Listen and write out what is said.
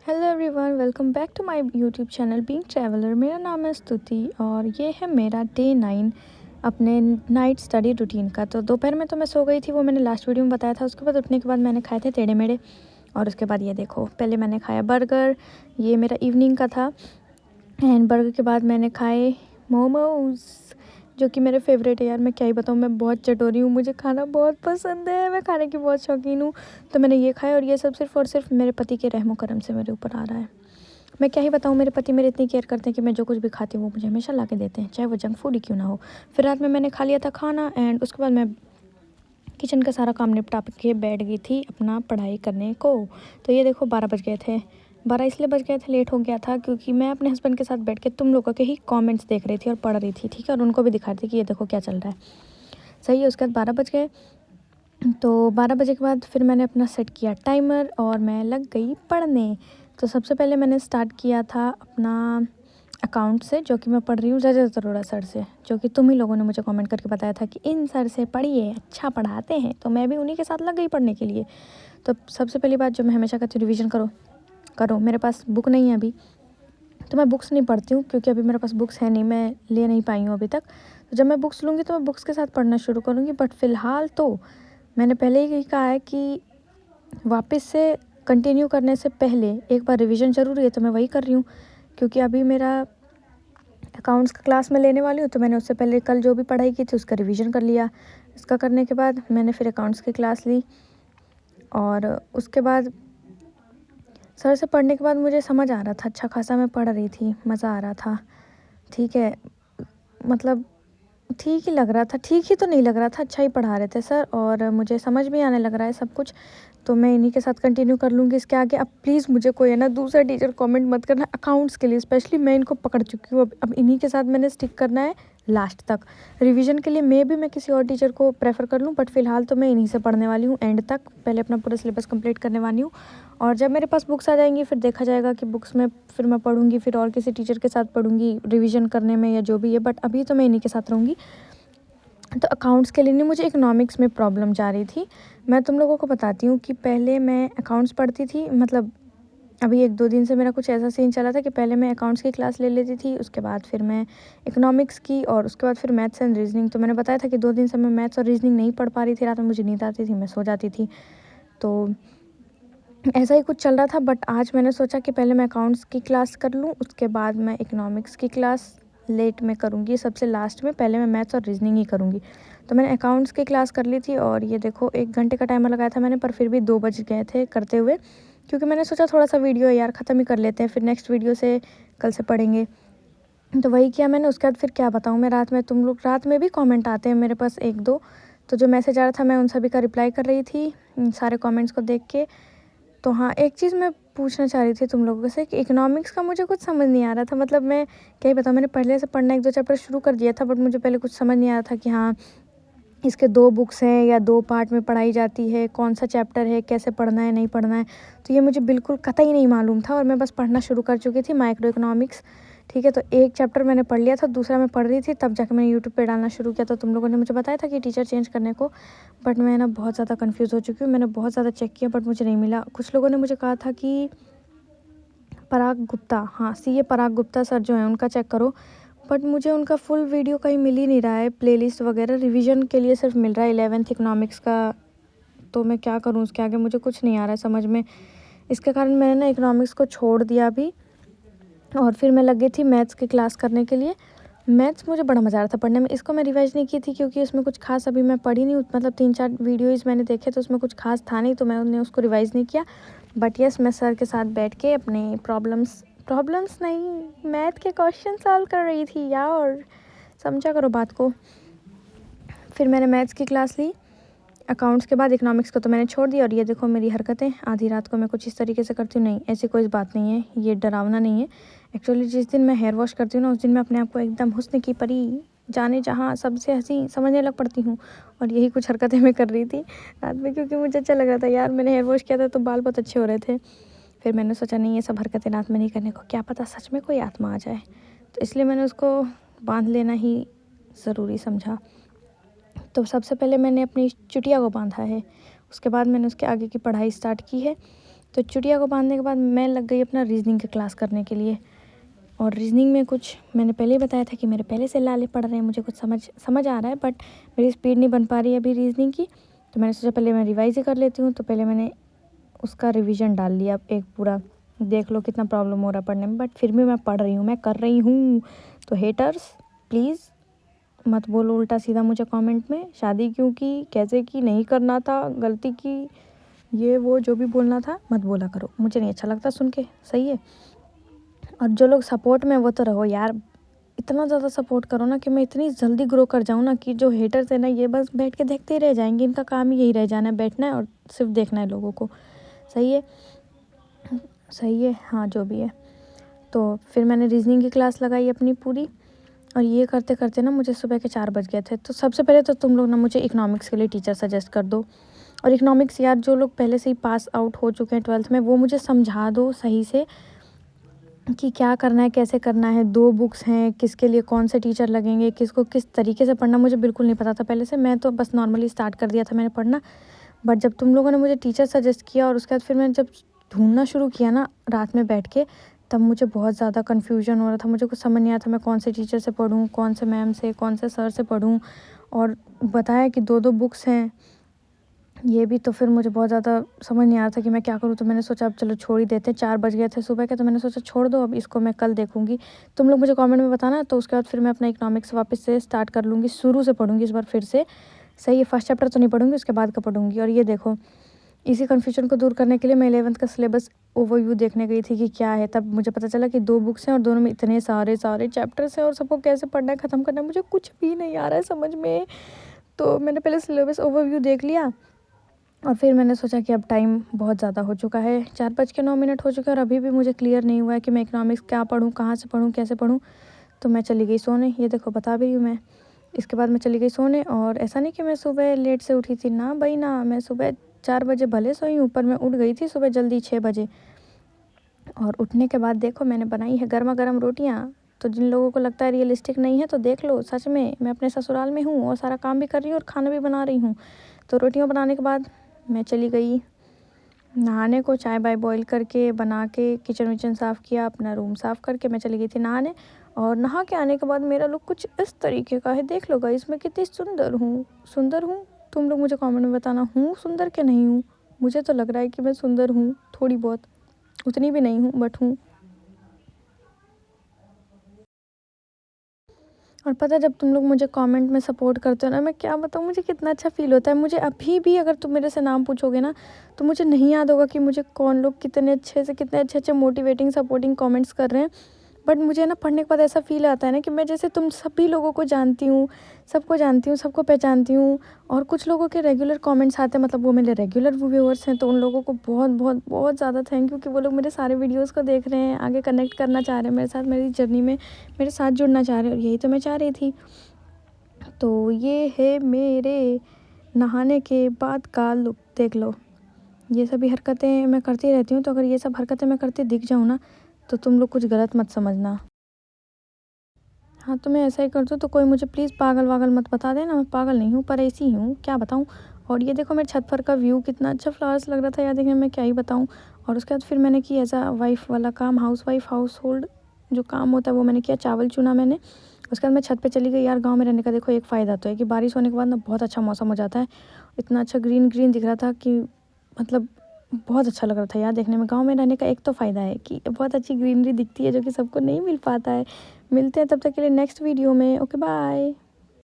Hello everyone, welcome back to my YouTube channel being traveller. मेरा नाम है स्तुति और ये है मेरा डे 9 अपने नाइट स्टडी रूटीन का। तो दोपहर में तो मैं सो गई थी, वो मैंने लास्ट वीडियो में बताया था। उसके बाद उठने के बाद मैंने खाए थे टेढ़े मेढ़े और उसके बाद ये देखो, पहले मैंने खाया बर्गर, ये मेरा इवनिंग का था। एंड बर्गर के बाद मैंने खाए मोमोज़, जो कि मेरे फेवरेट है। यार मैं क्या ही बताऊँ, मैं बहुत चटोरी हूँ, मुझे खाना बहुत पसंद है, मैं खाने की बहुत शौकीन हूँ। तो मैंने ये खाया और ये सब सिर्फ़ और सिर्फ मेरे पति के रहमो करम से मेरे ऊपर आ रहा है। मैं क्या ही बताऊँ, मेरे पति मेरे इतनी केयर करते हैं कि मैं जो कुछ भी खाती हूँ वो मुझे हमेशा ला के देते हैं, चाहे वो जंक फूड ही क्यों ना हो। फिर रात में मैंने खा लिया था खाना एंड उसके बाद मैं किचन का सारा काम निपटा के बैठ गई थी अपना पढ़ाई करने को। तो ये देखो 12 बज गए थे। 12 इसलिए बज गए थे, लेट हो गया था क्योंकि मैं अपने हस्बैंड के साथ बैठ के तुम लोगों के ही कमेंट्स देख रही थी और पढ़ रही थी, ठीक है, और उनको भी दिखा रही थी कि ये देखो क्या चल रहा है। सही है। उसके बाद 12 बज गए। तो 12 बजे के बाद फिर मैंने अपना सेट किया टाइमर और मैं लग गई पढ़ने। तो सबसे पहले मैंने स्टार्ट किया था अपना अकाउंट से, जो कि मैं पढ़ रही हूँ रजत अरोड़ा सर से, जो कि तुम ही लोगों ने मुझे कमेंट करके बताया था कि इन सर से पढ़िए, अच्छा पढ़ाते हैं। तो मैं भी उन्हीं के साथ लग गई पढ़ने के लिए। तो सबसे पहली बात जो मैं हमेशा कहती हूँ, रिवीजन करो करो। मेरे पास बुक नहीं है अभी, तो मैं बुक्स नहीं पढ़ती हूँ क्योंकि अभी मेरे पास बुक्स है नहीं, मैं ले नहीं पाई हूँ अभी तक। तो जब मैं बुक्स लूँगी तो मैं बुक्स के साथ पढ़ना शुरू करूँगी। बट फ़िलहाल तो मैंने पहले ही कहा है कि वापस से कंटिन्यू करने से पहले एक बार रिवीजन ज़रूरी है, तो मैं वही कर रही हूँ। क्योंकि अभी मेरा अकाउंट्स का क्लास मैं लेने वाली हूँ, तो मैंने उससे पहले कल जो भी पढ़ाई की थी उसका रिवीजन कर लिया। इसका करने के बाद मैंने फिर अकाउंट्स की क्लास ली और उसके बाद सर से पढ़ने के बाद मुझे समझ आ रहा था, अच्छा खासा मैं पढ़ रही थी, मज़ा आ रहा था। ठीक है, मतलब ठीक ही लग रहा था, ठीक ही तो नहीं लग रहा था, अच्छा ही पढ़ा रहे थे सर और मुझे समझ भी आने लग रहा है सब कुछ। तो मैं इन्हीं के साथ कंटिन्यू कर लूँगी इसके आगे। अब प्लीज़ मुझे कोई है ना दूसरा टीचर कमेंट मत करना अकाउंट्स के लिए, स्पेशली मैं इनको पकड़ चुकी हूँ। अब इन्हीं के साथ मैंने स्टिक करना है लास्ट तक। रिवीजन के लिए मैं किसी और टीचर को प्रेफर कर लूँ, बट फ़िलहाल तो मैं इन्हीं से पढ़ने वाली हूँ एंड तक। पहले अपना पूरा सिलेबस कंप्लीट करने वाली हूँ और जब मेरे पास बुक्स आ जाएंगी फिर देखा जाएगा कि बुक्स में फिर मैं पढ़ूँगी, फिर और किसी टीचर के साथ पढ़ूँगी रिविज़न करने में या जो भी है। बट अभी तो मैं इन्हीं के साथ रहूँगी। तो अकाउंट्स के लिए नहीं, मुझे इकोनॉमिक्स में प्रॉब्लम जा रही थी। मैं तुम लोगों को बताती हूँ कि पहले मैं अकाउंट्स पढ़ती थी, मतलब अभी 1-2 दिन से मेरा कुछ ऐसा सीन चला था कि पहले मैं अकाउंट्स की क्लास ले लेती थी, उसके बाद फिर मैं इकोनॉमिक्स की और उसके बाद फिर मैथ्स एंड रीजनिंग। तो मैंने बताया था कि 2 दिन से मैं मैथ्स और रीजनिंग नहीं पढ़ पा रही थी, रात में मुझे नींद आती थी, मैं सो जाती थी। तो ऐसा ही कुछ चल रहा था। बट आज मैंने सोचा कि पहले मैं अकाउंट्स की क्लास कर लूँ, उसके बाद मैं इकोनॉमिक्स की क्लास लेट में करूँगी, सबसे लास्ट में। पहले मैं मैथ्स और रीजनिंग ही करूँगी। तो मैंने अकाउंट्स की क्लास कर ली थी और ये देखो 1 घंटे का टाइमर लगाया था मैंने, पर फिर भी 2 बज गए थे करते हुए, क्योंकि मैंने सोचा थोड़ा सा वीडियो है यार, ख़त्म ही कर लेते हैं, फिर नेक्स्ट वीडियो से कल से पढ़ेंगे। तो वही किया मैंने। उसके बाद फिर क्या बताऊँ मैं, रात में तुम लोग रात में भी कमेंट आते हैं मेरे पास 1-2, तो जो मैसेज आ रहा था मैं उन सभी का रिप्लाई कर रही थी सारे कमेंट्स को देख के। तो हाँ, एक चीज़ मैं पूछना चाह रही थी तुम लोगों से कि इकोनॉमिक्स का मुझे कुछ समझ नहीं आ रहा था। मतलब मैं क्या ही बताऊँ, मैंने पहले से पढ़ना 1-2 चैप्टर शुरू कर दिया था, बट मुझे पहले कुछ समझ नहीं आ रहा था कि हाँ इसके 2 बुक्स हैं या 2 पार्ट में पढ़ाई जाती है, कौन सा चैप्टर है, कैसे पढ़ना है, नहीं पढ़ना है। तो ये मुझे बिल्कुल कतई नहीं मालूम था और मैं बस पढ़ना शुरू कर चुकी थी माइक्रो इकोनॉमिक्स। ठीक है, तो एक चैप्टर मैंने पढ़ लिया था, दूसरा मैं पढ़ रही थी, तब जाके मैंने यूट्यूब पे डालना शुरू किया। तो तुम लोगों ने मुझे बताया था कि टीचर चेंज करने को, बट मैं ना बहुत ज़्यादा कन्फ्यूज़ हो चुकी हूँ। मैंने बहुत ज़्यादा चेक किया बट मुझे नहीं मिला। कुछ लोगों ने मुझे कहा था कि पराग गुप्ता, हाँ सीए पराग गुप्ता सर जो हैं उनका चेक करो, बट मुझे उनका फुल वीडियो कहीं मिल ही नहीं रहा है। प्लेलिस्ट वगैरह रिवीजन के लिए सिर्फ मिल रहा है 11th इकोनॉमिक्स का। तो मैं क्या करूँ उसके आगे, मुझे कुछ नहीं आ रहा है समझ में। इसके कारण मैंने ना इकोनॉमिक्स को छोड़ दिया अभी और फिर मैं लग गई थी मैथ्स की क्लास करने के लिए। मैथ्स मुझे बड़ा मज़ा आ रहा था पढ़ने में। इसको मैं रिवाइज़ नहीं की थी क्योंकि उसमें कुछ खास अभी मैं पढ़ी नहीं, मतलब 3-4 वीडियोज़ मैंने देखे तो उसमें कुछ खास था नहीं, तो मैंने उसको रिवाइज़ नहीं किया। बट यस, मैं सर के साथ बैठ के अपने प्रॉब्लम्स नहीं, मैथ के क्वेश्चन सॉल्व कर रही थी यार, समझा करो बात को। फिर मैंने मैथ्स की क्लास ली। अकाउंट्स के बाद इकोनॉमिक्स को तो मैंने छोड़ दिया। और ये देखो मेरी हरकतें, आधी रात को मैं कुछ इस तरीके से करती हूँ। नहीं, ऐसी कोई बात नहीं है, ये डरावना नहीं है। एक्चुअली जिस दिन मैं हेयर वॉश करती हूँ ना, उस दिन मैं अपने आप को एकदम हुस्न की परी, जाने जहाँ सबसे हंसी समझने लग पड़ती हूँ। और यही कुछ हरकतें मैं कर रही थी रात में, क्योंकि मुझे अच्छा लग रहा था यार। मैंने हेयर वॉश किया था तो बाल बहुत अच्छे हो रहे थे। फिर मैंने सोचा नहीं, ये सब हरकतें रात में नहीं करने को, क्या पता सच में कोई आत्मा आ जाए। तो इसलिए मैंने उसको बांध लेना ही ज़रूरी समझा। तो सबसे पहले मैंने अपनी चुटिया को बांधा है, उसके बाद मैंने उसके आगे की पढ़ाई स्टार्ट की है। तो चुटिया को बांधने के बाद मैं लग गई अपना रीजनिंग की क्लास करने के लिए। और रीजनिंग में कुछ मैंने पहले ही बताया था कि मेरे पहले से लाले पड़ रहे हैं, मुझे कुछ समझ आ रहा है, बट मेरी स्पीड नहीं बन पा रही है अभी रीजनिंग की। तो मैंने सोचा पहले मैं रिवाइज ही कर लेती हूँ। तो पहले मैंने उसका रिवीजन डाल लिया एक पूरा। देख लो कितना प्रॉब्लम हो रहा है पढ़ने में, बट फिर भी मैं पढ़ रही हूँ, मैं कर रही हूँ। तो हेटर्स प्लीज़ मत बोलो उल्टा सीधा मुझे कमेंट में, शादी क्यों की, कैसे की, नहीं करना था, गलती की, ये वो जो भी बोलना था मत बोला करो, मुझे नहीं अच्छा लगता सुन के, सही है। और जो लोग सपोर्ट में वो तो रहो यार, इतना ज़्यादा सपोर्ट करो ना कि मैं इतनी जल्दी ग्रो कर जाऊँ ना कि जो हेटर्स है ना ये बस बैठ के देखते ही रह जाएंगे। इनका काम ही यही रह जाना है, बैठना है और सिर्फ देखना है लोगों को। सही है, सही है, हाँ जो भी है। तो फिर मैंने रीजनिंग की क्लास लगाई अपनी पूरी, और ये करते करते ना मुझे सुबह के 4 बज गए थे। तो सबसे पहले तो तुम लोग ना मुझे इकोनॉमिक्स के लिए टीचर सजेस्ट कर दो। और इकोनॉमिक्स यार जो लोग पहले से ही पास आउट हो चुके हैं 12th में, वो मुझे समझा दो सही से कि क्या करना है, कैसे करना है। 2 बुक्स हैं, किसके लिए कौन से टीचर लगेंगे, किसको किस तरीके से पढ़ना, मुझे बिल्कुल नहीं पता था पहले से। मैं तो बस नॉर्मली स्टार्ट कर दिया था मैंने पढ़ना। बट जब तुम लोगों ने मुझे टीचर सजेस्ट किया और उसके बाद फिर मैंने जब ढूंढना शुरू किया ना रात में बैठ के, तब मुझे बहुत ज़्यादा कन्फ्यूजन हो रहा था। मुझे कुछ समझ नहीं आता मैं कौन से टीचर से पढ़ूँ, कौन से मैम से, कौन से सर से पढ़ूँ। और बताया कि 2 बुक्स हैं ये भी, तो फिर मुझे बहुत ज़्यादा समझ नहीं आ रहा था कि मैं क्या करूँ। तो मैंने सोचा अब चलो छोड़ ही देते हैं, 4 बज गए थे सुबह के। तो मैंने सोचा छोड़ दो, अब इसको मैं कल देखूँगी। तुम लोग मुझे कमेंट में बताना, तो उसके बाद फिर मैं अपना इकोनॉमिक्स वापस से स्टार्ट कर लूँगी, शुरू से पढ़ूँगी इस बार फिर से। सही है, फर्स्ट चैप्टर तो नहीं पढ़ूँगी, उसके बाद का पढ़ूँगी। और ये देखो, इसी कन्फ्यूजन को दूर करने के लिए मैं 11th का सिलेबस ओवरव्यू देखने गई थी कि क्या है। तब मुझे पता चला कि 2 बुक्स हैं और दोनों में इतने सारे चैप्टर्स हैं और सबको कैसे पढ़ना है, ख़त्म करना है, मुझे कुछ भी नहीं आ रहा है समझ में। तो मैंने पहले सिलेबस ओवरव्यू देख लिया और फिर मैंने सोचा कि अब टाइम बहुत ज़्यादा हो चुका है, 4:09 हो चुके हैं और अभी भी मुझे क्लियर नहीं हुआ है कि मैं इकोनॉमिक्स क्या पढ़ूँ, कहाँ से पढ़ूँ, कैसे पढ़ूँ। तो मैं चली गई सोने, ये देखो बता भी रही हूँ मैं। इसके बाद मैं चली गई सोने, और ऐसा नहीं कि मैं सुबह लेट से उठी थी, ना भाई ना, मैं सुबह 4 बजे भले सोई हूँ, पर मैं उठ गई थी सुबह जल्दी 6 बजे। और उठने के बाद देखो मैंने बनाई है गर्मा गर्म रोटियाँ। तो जिन लोगों को लगता है रियलिस्टिक नहीं है तो देख लो, सच में मैं अपने ससुराल में हूँ और सारा काम भी कर रही हूँ और खाना भी बना रही हूँ। तो रोटियाँ बनाने के बाद मैं चली गई नहाने को, चाय बाय बॉईल करके बना के, किचन विचन साफ़ किया, अपना रूम साफ़ करके मैं चली गई थी नहाने। और नहा के आने के बाद मेरा लुक कुछ इस तरीके का है, देख लो गाइस मैं कितनी सुंदर हूँ। तुम लोग मुझे कमेंट में बताना, हूँ सुंदर कि नहीं हूँ। मुझे तो लग रहा है कि मैं सुंदर हूँ, थोड़ी बहुत, उतनी भी नहीं हूँ बट हूँ। और पता है जब तुम लोग मुझे कमेंट में सपोर्ट करते हो ना, मैं क्या बताऊँ मुझे कितना अच्छा फ़ील होता है। मुझे अभी भी अगर तुम मेरे से नाम पूछोगे ना, तो मुझे नहीं याद होगा कि मुझे कौन लोग कितने अच्छे से कितने अच्छे-अच्छे मोटिवेटिंग सपोर्टिंग कमेंट्स कर रहे हैं। बट मुझे ना पढ़ने के बाद ऐसा फ़ील आता है ना कि मैं जैसे तुम सभी लोगों को जानती हूँ, सबको पहचानती हूँ। और कुछ लोगों के रेगुलर कमेंट्स आते हैं, मतलब वो मेरे रेगुलर व्यूअर्स हैं, तो उन लोगों को बहुत बहुत बहुत ज़्यादा थैंक यू कि वो लोग मेरे सारे वीडियोज़ को देख रहे हैं, आगे कनेक्ट करना चाह रहे हैं मेरे साथ, मेरी जर्नी में मेरे साथ जुड़ना चाह रहे हैं, और यही तो मैं चाह रही थी। तो ये है मेरे नहाने के बाद का लुक, देख लो। ये सभी हरकतें मैं करती रहती हूँ, तो अगर ये सब हरकतें मैं करती दिख जाऊँ ना, तो तुम लोग कुछ गलत मत समझना। हाँ, तो मैं ऐसा ही करती हूँ, तो कोई मुझे प्लीज़ पागल वागल मत बता देना, मैं पागल नहीं हूँ पर ऐसी ही हूँ, क्या बताऊँ। और ये देखो मेरे छत पर का व्यू कितना अच्छा फ्लावर्स लग रहा था यार देखने में, क्या ही बताऊँ। और उसके बाद फिर मैंने की एज़ अ वाइफ़ वाला काम, हाउस होल्ड जो काम होता है वो मैंने किया, चावल चुना मैंने। उसके बाद मैं छत पे चली गई। यार गाँव में रहने का देखो एक फ़ायदा तो है कि बारिश होने के बाद ना बहुत अच्छा मौसम हो जाता है। इतना अच्छा ग्रीन दिख रहा था कि मतलब बहुत अच्छा लग रहा था यार देखने में। गाँव में रहने का एक तो फ़ायदा है कि बहुत अच्छी ग्रीनरी दिखती है, जो कि सबको नहीं मिल पाता है। मिलते हैं तब तक के लिए नेक्स्ट वीडियो में। Okay bye.